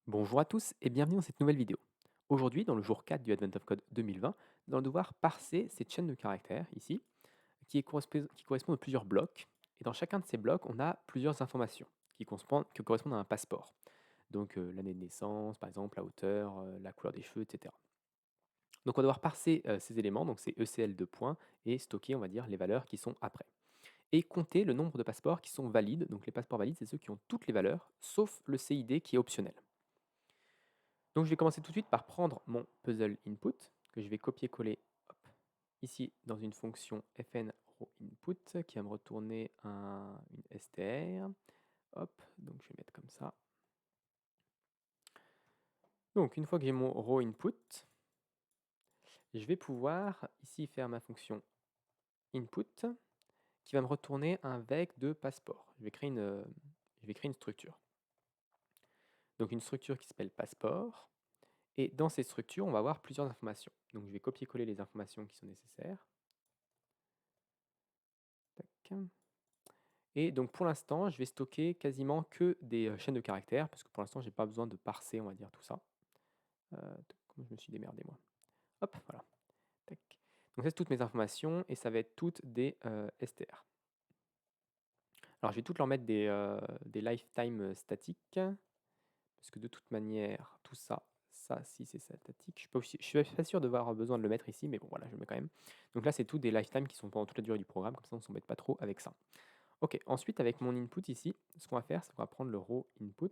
Bonjour à tous et bienvenue dans cette nouvelle vidéo. Aujourd'hui, dans le jour 4 du Advent of Code 2020, nous allons devoir parser cette chaîne de caractères ici, qui correspondent à plusieurs blocs. Et dans chacun de ces blocs, on a plusieurs informations qui correspondent à un passeport. Donc l'année de naissance, par exemple, la hauteur, la couleur des cheveux, etc. Donc on va devoir parser ces éléments, donc c'est ECL de points, et stocker, on va dire, les valeurs qui sont après. Et compter le nombre de passeports qui sont valides. Donc les passeports valides, c'est ceux qui ont toutes les valeurs, sauf le CID qui est optionnel. Donc je vais commencer tout de suite par prendre mon puzzle input, que je vais copier-coller ici dans une fonction fn raw input qui va me retourner une str. Hop, donc je vais mettre comme ça. Donc une fois que j'ai mon raw input, je vais pouvoir ici faire ma fonction input qui va me retourner un vec de passeport. Je vais créer une structure. Donc une structure qui s'appelle passeport. Et dans cette structure, on va avoir plusieurs informations. Donc je vais copier-coller les informations qui sont nécessaires. Tac. Et donc pour l'instant, je vais stocker quasiment que des chaînes de caractères, parce que pour l'instant, je n'ai pas besoin de parser, on va dire, tout ça. Comment je me suis démerdé, moi? Hop, voilà. Tac. Donc ça, c'est toutes mes informations, et ça va être toutes des str. Alors je vais toutes leur mettre des lifetime statiques, parce que de toute manière, tout ça, si c'est statique, je suis pas sûr d'avoir besoin de le mettre ici, mais bon, voilà, je le mets quand même. Donc là, c'est tout des lifetime qui sont pendant toute la durée du programme, comme ça, on ne s'embête pas trop avec ça. Ok, ensuite avec mon input ici, ce qu'on va faire, c'est qu'on va prendre le raw input,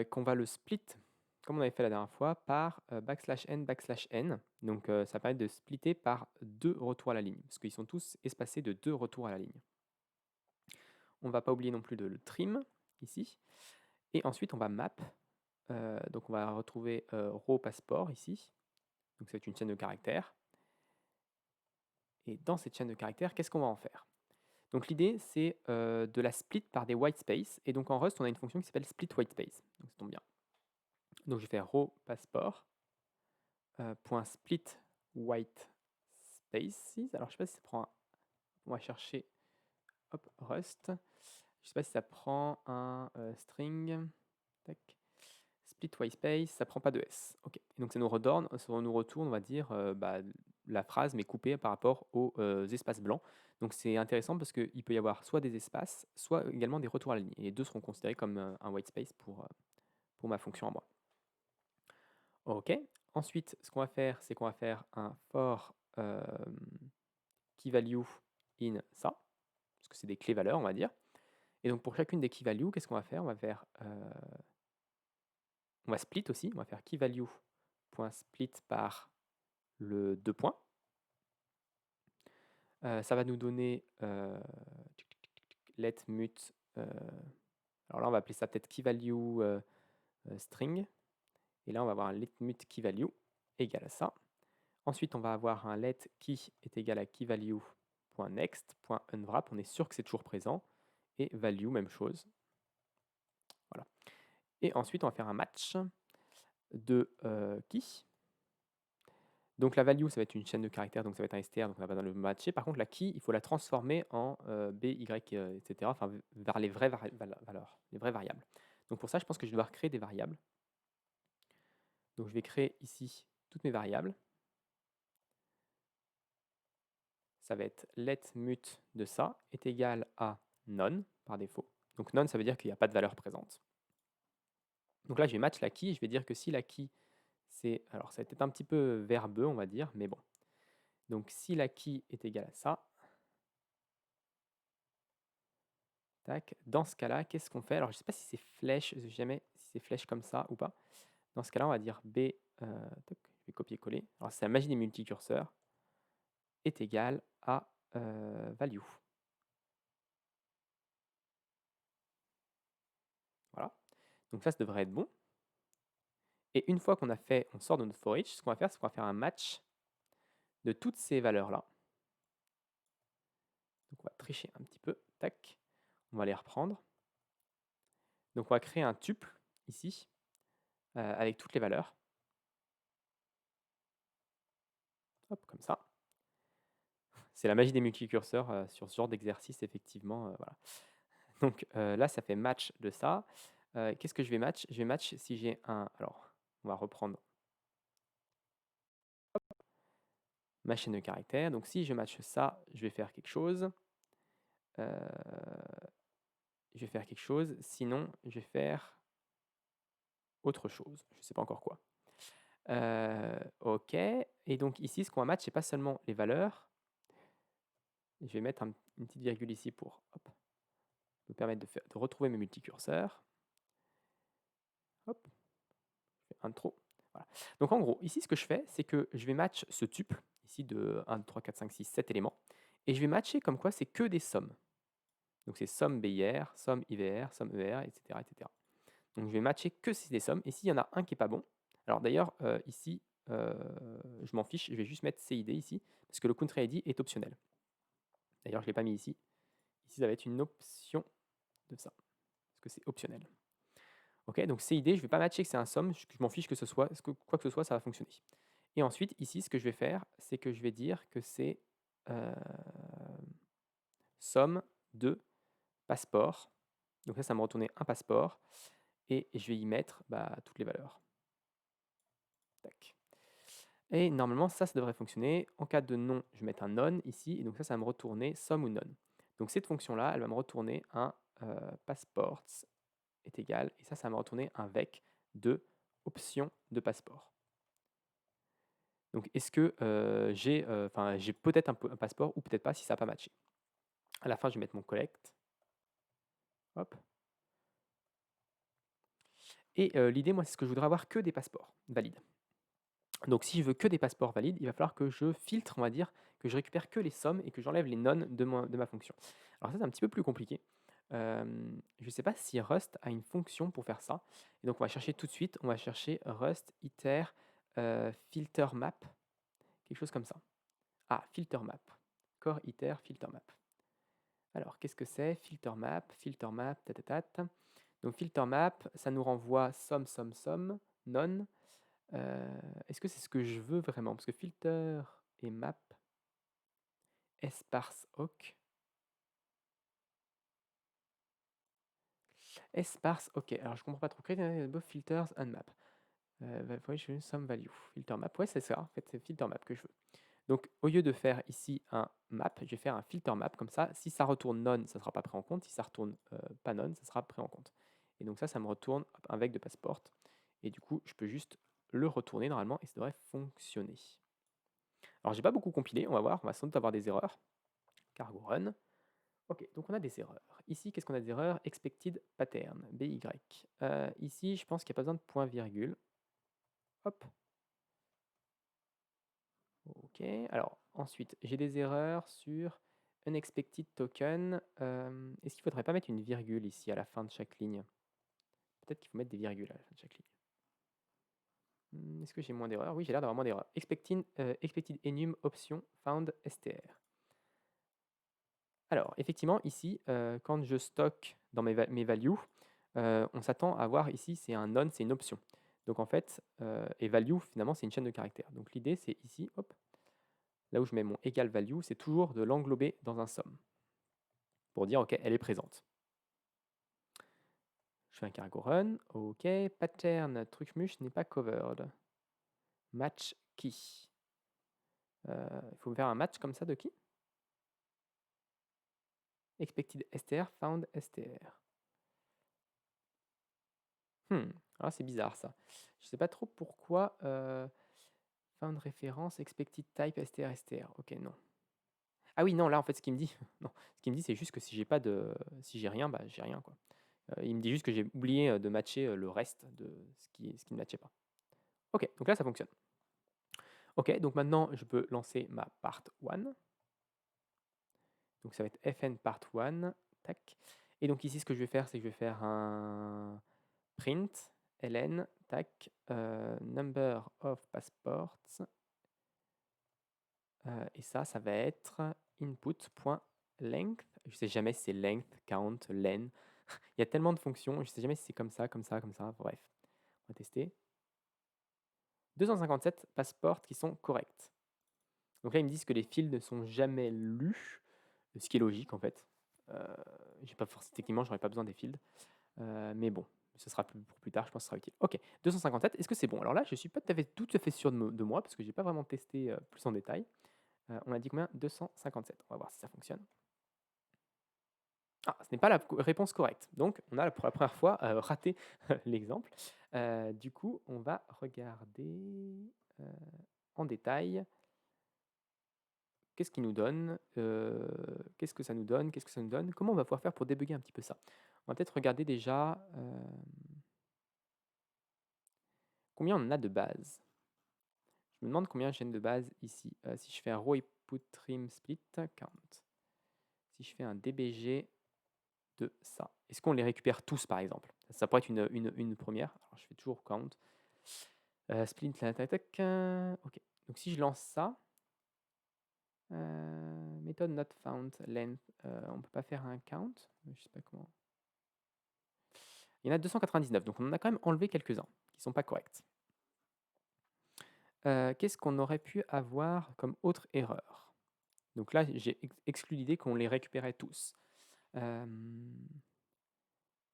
qu'on va le split, comme on avait fait la dernière fois, par \n/n. Donc ça permet de splitter par 2 retours à la ligne, parce qu'ils sont tous espacés de 2 retours à la ligne. On ne va pas oublier non plus de le trim, ici. Et ensuite on va map, donc on va retrouver raw passeport ici. Donc c'est une chaîne de caractères. Et dans cette chaîne de caractères, qu'est-ce qu'on va en faire? Donc l'idée, c'est de la split par des white space. Et donc en Rust, on a une fonction qui s'appelle split white space. Donc ça tombe bien. Donc je vais faire raw passeport .split white spaces. Alors je sais pas si ça prend on va chercher Rust. Je sais pas si ça prend un string. Tac. Split white space, ça prend pas de S. Ok. Et donc ça nous retourne, on va dire, la phrase, mais coupée par rapport aux espaces blancs. Donc c'est intéressant parce qu'il peut y avoir soit des espaces, soit également des retours à la ligne. Et les deux seront considérés comme un white space pour ma fonction à moi. Ok. Ensuite, ce qu'on va faire, c'est qu'on va faire un for key value in ça, parce que c'est des clés valeurs, on va dire. Et donc pour chacune des key values, qu'est-ce qu'on va faire? On va split aussi, on va faire key value.split par le 2 points. Ça va nous donner let mut. Alors là, on va appeler ça peut-être key value string. Et là, on va avoir un let mut key value égal à ça. Ensuite, on va avoir un let key est égal à key value.next.unwrap. On est sûr que c'est toujours présent. Et value, même chose. Voilà. Et ensuite, on va faire un match de key. Donc la value, ça va être une chaîne de caractères, donc ça va être un str, donc on n'a pas besoin de le matcher. Par contre, la key, il faut la transformer en b, y, etc. Enfin, vers les vraies valeurs, les vraies variables. Donc pour ça, je pense que je vais devoir créer des variables. Donc je vais créer ici toutes mes variables. Ça va être let mut de ça est égal à none par défaut. Donc none, ça veut dire qu'il n'y a pas de valeur présente. Donc là, je vais match la key. Je vais dire que si la key, c'est... Alors ça va être un petit peu verbeux, on va dire, mais bon. Donc si la key est égale à ça, tac. Dans ce cas-là, qu'est-ce qu'on fait? Alors, je ne sais pas si c'est flèche, jamais si c'est flèche comme ça ou pas. Dans ce cas-là, on va dire B, je vais copier-coller. Alors, c'est la magie des multicurseurs, est égal à value. Voilà. Donc ça devrait être bon. Et une fois qu'on a fait, on sort de notre for each, ce qu'on va faire, c'est qu'on va faire un match de toutes ces valeurs-là. Donc on va tricher un petit peu. Tac. On va les reprendre. Donc on va créer un tuple ici avec toutes les valeurs. Hop, comme ça. C'est la magie des multicurseurs sur ce genre d'exercice, effectivement. Voilà. Donc là, ça fait match de ça. Qu'est-ce que je vais match? Je vais match si j'ai un... Alors, on va reprendre ma chaîne de caractères. Donc si je match ça, je vais faire quelque chose. Je vais faire quelque chose. Sinon, je vais faire autre chose. Je ne sais pas encore quoi. OK. Et donc ici, ce qu'on va match, c'est pas seulement les valeurs. Je vais mettre une petite virgule ici pour me permettre de retrouver mes multicurseurs. Hop, je fais un de trop. Voilà. Donc en gros, ici, ce que je fais, c'est que je vais match ce tuple, ici de 1, 2, 3, 4, 5, 6, 7 éléments, et je vais matcher comme quoi c'est que des sommes. Donc c'est somme BIR, somme IVR, somme ER, etc., etc. Donc je vais matcher que si c'est des sommes, et s'il y en a un qui n'est pas bon, alors d'ailleurs, ici, je m'en fiche, je vais juste mettre CID ici, parce que le country ID est optionnel. D'ailleurs, je ne l'ai pas mis ici. Ici, ça va être une option de ça, parce que c'est optionnel. Ok, donc CID, je ne vais pas matcher que c'est un somme, je m'en fiche que ce soit, quoi que ce soit, ça va fonctionner. Et ensuite, ici, ce que je vais faire, c'est que je vais dire que c'est somme de passeport. Donc ça va me retourner un passeport, et je vais y mettre toutes les valeurs. Tac. Et normalement, ça devrait fonctionner. En cas de non, je vais mettre un non ici, et donc ça va me retourner somme ou non. Donc cette fonction-là, elle va me retourner un passports est égal, et ça va me retourner un vec de option de passeport. Donc est-ce que j'ai peut-être un passeport ou peut-être pas si ça n'a pas matché. À la fin, je vais mettre mon collect. Hop. Et l'idée, moi, c'est ce que je voudrais avoir que des passeports valides. Donc si je veux que des passeports valides, il va falloir que je filtre, on va dire, que je récupère que les sommes et que j'enlève les none de ma fonction. Alors ça, c'est un petit peu plus compliqué. Je ne sais pas si Rust a une fonction pour faire ça. Et donc on va chercher tout de suite, on va chercher Rust iter filter map, quelque chose comme ça. Ah, filter map. Core iter filter map. Alors, qu'est-ce que c'est? Filter map, tatatat. Donc filter map, ça nous renvoie somme, non. Est-ce que c'est ce que je veux vraiment? Parce que filter et map, sparse awk. Sparse, ok. Alors je comprends pas trop. Create both filters and map. Some value. Filter map, ouais, c'est ça. En fait, c'est filter map que je veux. Donc au lieu de faire ici un map, je vais faire un filter map. Comme ça, si ça retourne non, ça ne sera pas pris en compte. Si ça retourne pas non, ça sera pris en compte. Et donc ça me retourne un vec de passport. Et du coup, je peux juste le retourner normalement et ça devrait fonctionner. Alors, j'ai pas beaucoup compilé, on va voir, on va sans doute avoir des erreurs. Cargo run. Ok, donc on a des erreurs. Ici, qu'est-ce qu'on a des erreurs? Expected pattern, BY. Ici, je pense qu'il n'y a pas besoin de point virgule. Hop. Ok, alors ensuite, j'ai des erreurs sur unexpected token. Est-ce qu'il ne faudrait pas mettre une virgule ici à la fin de chaque ligne? Peut-être qu'il faut mettre des virgules à la fin de chaque ligne. Est-ce que j'ai moins d'erreurs? Oui, j'ai l'air d'avoir moins d'erreurs. Expected enum option found str. Alors, effectivement, ici, quand je stocke dans mes values, on s'attend à voir ici, c'est un non, c'est une option. Donc en fait, et value, finalement, c'est une chaîne de caractères. Donc l'idée, c'est ici, hop, là où je mets mon égal value, c'est toujours de l'englober dans un somme. Pour dire, OK, elle est présente. Je fais un cargo run, OK, pattern, trucmuche n'est pas covered. Match qui? Il faut me faire un match comme ça de qui? Expected str, found str. Alors c'est bizarre ça. Je sais pas trop pourquoi. Fin de référence, expected type str. Ok, non. Ah oui, non, là en fait ce qu'il me dit, non, ce qu'il me dit c'est juste que si j'ai pas de, si j'ai rien, j'ai rien quoi. Il me dit juste que j'ai oublié de matcher le reste de ce qui ne matchait pas. Ok, donc là ça fonctionne. Ok, donc maintenant je peux lancer ma part 1. Donc ça va être fn part 1. Tac. Et donc ici ce que je vais faire, c'est que je vais faire un print ln tac number of passports et ça va être input.length. Je sais jamais si c'est length, count, len. Il y a tellement de fonctions, je sais jamais si c'est comme ça, comme ça, comme ça. Bref, on va tester. 257 passports qui sont corrects. Donc là, ils me disent que les fields ne sont jamais lus, ce qui est logique en fait. Techniquement, j'aurais pas besoin des fields. Mais bon, ce sera pour plus tard, je pense que ce sera utile. Ok, 257, est-ce que c'est bon? Alors là, je ne suis pas tout à fait sûr de moi, parce que je n'ai pas vraiment testé plus en détail. On a dit combien? 257. On va voir si ça fonctionne. Ah, ce n'est pas la réponse correcte. Donc, on a pour la première fois raté l'exemple. Du coup, on va regarder en détail. Qu'est-ce qu'il nous donne? Qu'est-ce que ça nous donne? Qu'est-ce que ça nous donne? Comment on va pouvoir faire pour débugger un petit peu ça? On va peut-être regarder déjà combien on en a de base. Je me demande combien j'ai de base ici. Si je fais un row input trim split count, si je fais un dbg de ça, est-ce qu'on les récupère tous par exemple? Ça pourrait être une première. Alors je fais toujours count. Split, tac, tac, tac. Ok. Donc si je lance ça, méthode not found length, on peut pas faire un count. Je sais pas comment. Il y en a 299, donc on en a quand même enlevé quelques-uns qui sont pas corrects. Qu'est-ce qu'on aurait pu avoir comme autre erreur? Donc là, j'ai exclu l'idée qu'on les récupérait tous.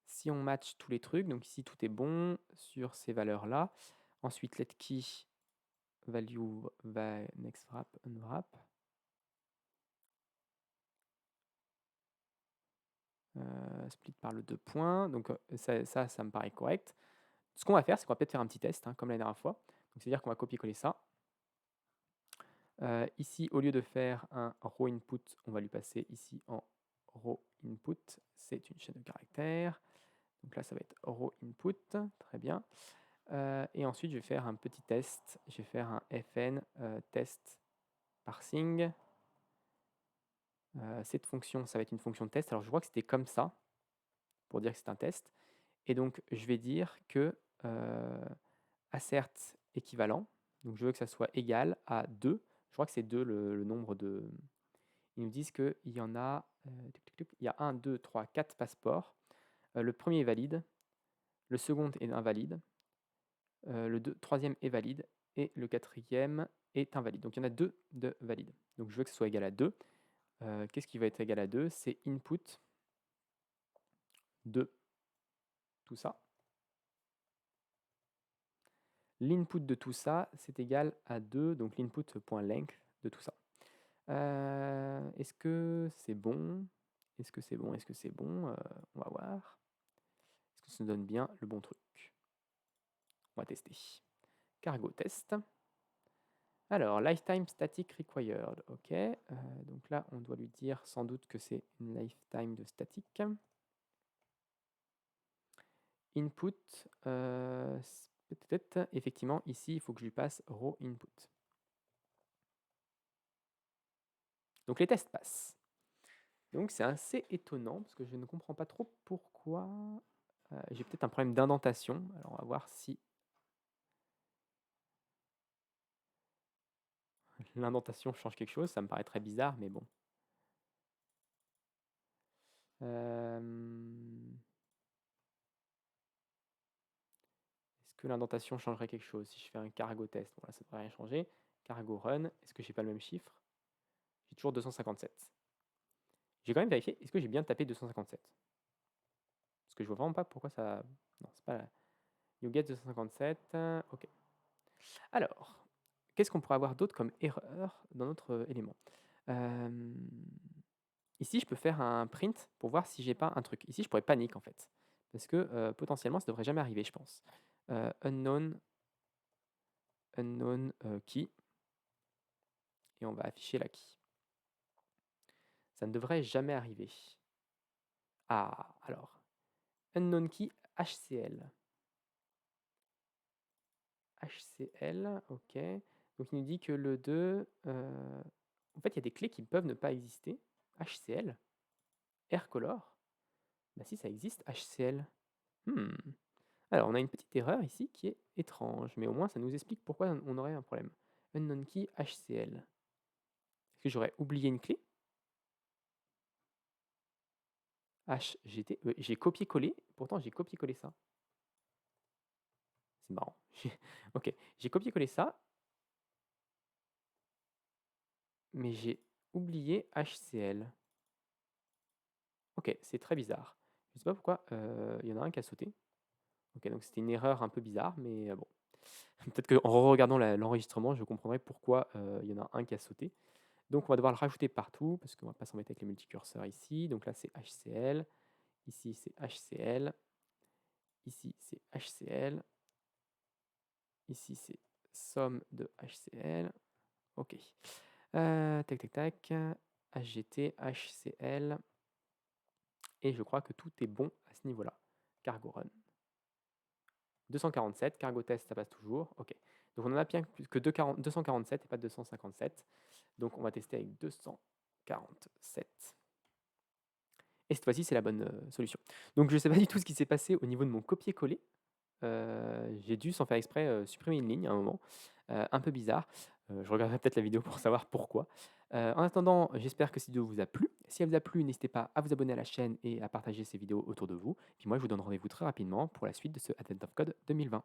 Si on match tous les trucs, donc ici tout est bon sur ces valeurs-là. Ensuite, let key value va next wrap, unwrap. Split par le 2 points. Donc ça me paraît correct. Ce qu'on va faire, c'est qu'on va peut-être faire un petit test, hein, comme la dernière fois. Donc c'est-à-dire qu'on va copier-coller ça. Ici, au lieu de faire un row input, on va lui passer ici en row input. C'est une chaîne de caractères. Donc là, ça va être row input. Très bien. Et ensuite, je vais faire un petit test. Je vais faire un fn test parsing. Cette fonction, ça va être une fonction de test. Alors, je vois que c'était comme ça, pour dire que c'est un test. Et donc, je vais dire que assert équivalent. Donc, je veux que ça soit égal à 2. Je crois que c'est 2 le nombre de... Ils nous disent qu'il y en a... il y a 1, 2, 3, 4 passeports. Le premier est valide. Le second est invalide. Le troisième est valide. Et le quatrième est invalide. Donc, il y en a 2 de valides. Donc, je veux que ce soit égal à 2. Qu'est-ce qui va être égal à 2? C'est input de tout ça. L'input de tout ça, c'est égal à 2, donc l'input.length de tout ça. Est-ce que c'est bon? Est-ce que c'est bon? Est-ce que c'est bon? On va voir. Est-ce que ça nous donne bien le bon truc? On va tester. Cargo test. Alors, lifetime static required. Ok. Donc là, on doit lui dire sans doute que c'est une lifetime de static. Input, peut-être, effectivement, ici, il faut que je lui passe raw input. Donc les tests passent. Donc c'est assez étonnant, parce que je ne comprends pas trop pourquoi. J'ai peut-être un problème d'indentation. Alors on va voir si l'indentation change quelque chose. Ça me paraît très bizarre, mais bon. Est-ce que l'indentation changerait quelque chose? Si je fais un cargo test, voilà, ça ne devrait rien changer. Cargo run, est-ce que j'ai pas le même chiffre? J'ai toujours 257. J'ai quand même vérifié, est-ce que j'ai bien tapé 257? Parce que je vois vraiment pas pourquoi ça... Non, c'est pas là. You get 257, ok. Alors, qu'est-ce qu'on pourrait avoir d'autre comme erreur dans notre élément? Ici, je peux faire un print pour voir si j'ai pas un truc. Ici, je pourrais panique en fait. Parce que potentiellement, ça devrait jamais arriver, je pense. Unknown key. Et on va afficher la key. Ça ne devrait jamais arriver. Ah, alors. Unknown key HCL. HCL, ok. Donc il nous dit que le 2... en fait, il y a des clés qui peuvent ne pas exister. HCL. Aircolor. Bah si, ça existe, HCL. Alors, on a une petite erreur ici qui est étrange, mais au moins ça nous explique pourquoi on aurait un problème. Unknown key HCL. Est-ce que j'aurais oublié une clé? HGT. J'ai copié-collé, pourtant j'ai copié-collé ça. C'est marrant. Ok, j'ai copié-collé ça, mais j'ai oublié HCL. Ok, c'est très bizarre. Je ne sais pas pourquoi il y en a un qui a sauté. Ok, donc c'était une erreur un peu bizarre, mais bon. Peut-être qu'en re-regardant l'enregistrement, je comprendrai pourquoi il y en a un qui a sauté. Donc on va devoir le rajouter partout, parce qu'on va pas s'embêter avec les multicurseurs ici. Donc là c'est HCl, ici c'est HCl, ici c'est HCl, ici c'est somme de HCl. Ok. Tac tac tac. HGT, HCl. Et je crois que tout est bon à ce niveau-là. Cargo run. 247, cargo test, ça passe toujours. Ok. Donc on en a bien plus que 247 et pas 257. Donc on va tester avec 247. Et cette fois-ci, c'est la bonne solution. Donc je ne sais pas du tout ce qui s'est passé au niveau de mon copier-coller. J'ai dû, sans faire exprès, supprimer une ligne à un moment. Un peu bizarre. Je regarderai peut-être la vidéo pour savoir pourquoi. En attendant, j'espère que cette vidéo vous a plu. Si elle vous a plu, n'hésitez pas à vous abonner à la chaîne et à partager ces vidéos autour de vous. Puis moi, je vous donne rendez-vous très rapidement pour la suite de ce Advent of Code 2020.